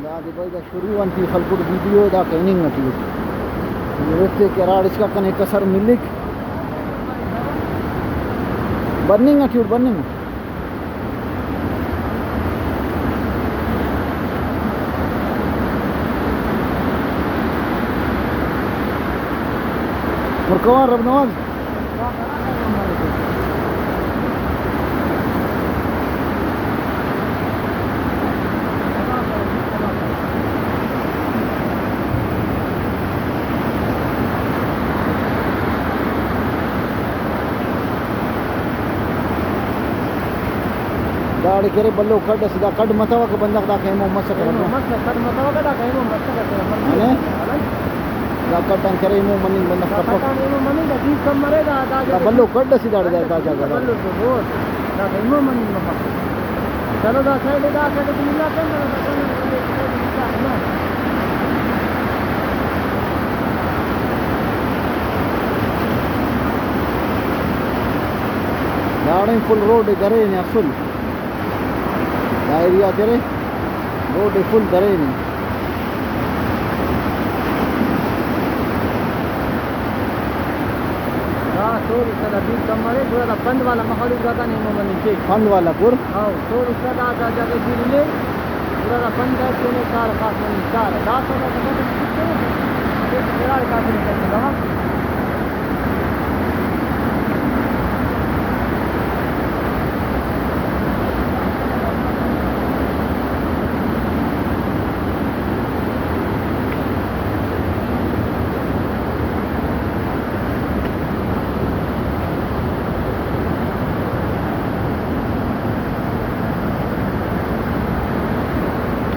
Ya di boy da शुरू anti falput video da training ati yurette kerad iska kan ek sar milik burning ati burning Murkawan Rab Nawaz गाड़ी करे बल्लो कड सीधा कड मतावा के बंदा का खेमो मस कर मस कड मतावा का खेमो मस कर ने दा कटन करे मो मनी बंदा कट मो मनी दा दी कम मरे दा बल्लो कड सीधा दा जा बल्लो तो रोज दा खेमो मनी मपा चलो दा साइड मिला के ना गाड़ी फुल रोड करे ने फुल एरिया करे रोड फुल करे नहीं हां तो इसका भी कमरे थोड़ा बंद वाला माहौल ज्यादा नहीं मोमन नीचे बंद वाला पुर हां तो इसका दा जगह गिरले पूरा बंद है तो कार खास नहीं कार 10 का मतलब कितने एक मेरा का नहीं करता